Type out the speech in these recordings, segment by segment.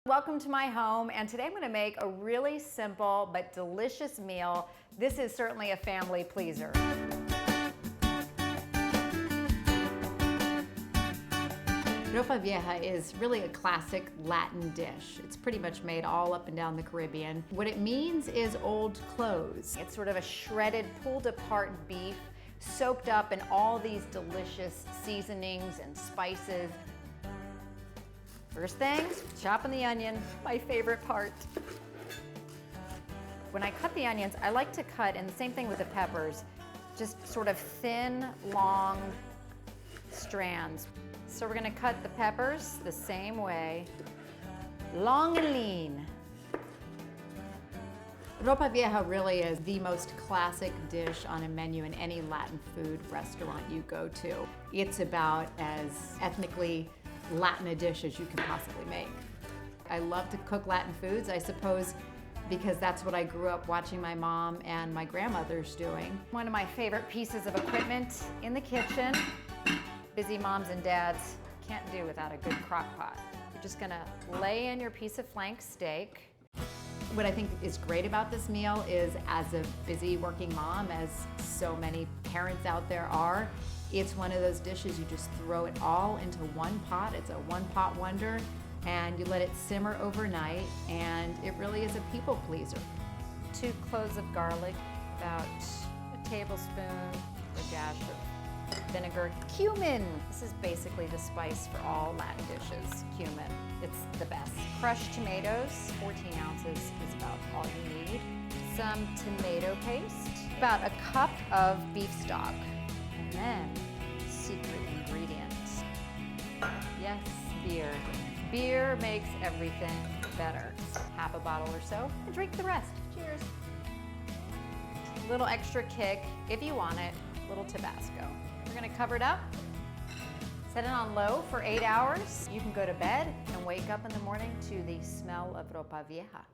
Welcome to my home, and today I'm going to make a really simple but delicious meal. This is certainly a family pleaser. Ropa Vieja is really a classic Latin dish. It's pretty much made all up and down the Caribbean. What it means is old clothes. It's sort of a shredded, pulled apart beef soaked up in all these delicious seasonings and spices. First things, chopping the onion, my favorite part. When I cut the onions, I like to cut, and the same thing with the peppers, just sort of thin, long strands. So we're gonna cut the peppers the same way, long and lean. Ropa Vieja really is the most classic dish on a menu in any Latin food restaurant you go to. It's about as ethnically Latin a dish as you can possibly make. I love to cook Latin foods, I suppose, because that's what I grew up watching my mom and my grandmothers doing. One of my favorite pieces of equipment in the kitchen. Busy moms and dads can't do without a good crock pot. You're just gonna lay in your piece of flank steak. What I think is great about this meal is, as a busy working mom, as so many parents out there are, it's one of those dishes you just throw it all into one pot. It's a one-pot wonder, and you let it simmer overnight, and it really is a people pleaser. 2 cloves of garlic, about a tablespoon, a dash of vinegar. Cumin! This is basically the spice for all Latin dishes, cumin. It's the best. Crushed tomatoes, 14 ounces is about all you need. Some tomato paste, about a cup of beef stock. And then, secret ingredient. Yes, beer. Beer makes everything better. Half a bottle or so, and drink the rest. Cheers. Little extra kick, if you want it, little Tabasco. We're gonna cover it up, set it on low for 8 hours. You can go to bed and wake up in the morning to the smell of Ropa Vieja.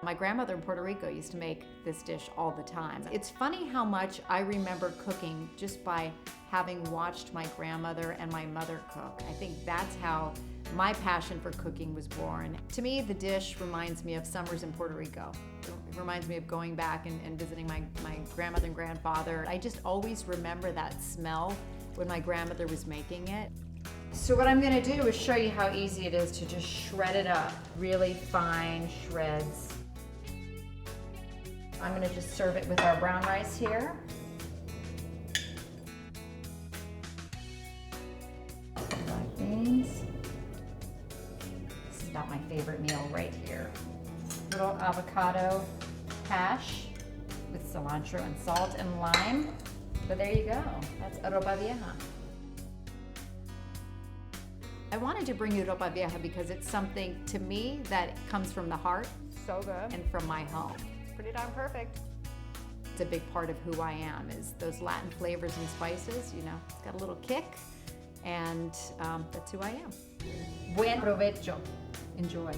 My grandmother in Puerto Rico used to make this dish all the time. It's funny how much I remember cooking just by having watched my grandmother and my mother cook. I think that's how my passion for cooking was born. To me, the dish reminds me of summers in Puerto Rico. It reminds me of going back and visiting my grandmother and grandfather. I just always remember that smell when my grandmother was making it. So what I'm gonna do is show you how easy it is to just shred it up, really fine shreds. I'm gonna just serve it with our brown rice here. Black beans. This is about my favorite meal right here. Little avocado hash with cilantro and salt and lime. But there you go, that's a Ropa Vieja. I wanted to bring you Ropa Vieja because it's something, to me, that comes from the heart. So good. And from my home. Pretty darn perfect. It's a big part of who I am, is those Latin flavors and spices. You know, it's got a little kick, and that's who I am. Buen provecho. Enjoy.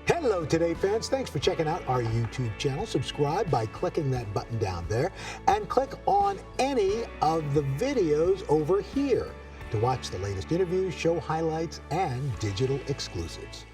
Hello Today fans, thanks for checking out our YouTube channel. Subscribe by clicking that button down there, and click on any of the videos over here to watch the latest interviews, show highlights, and digital exclusives.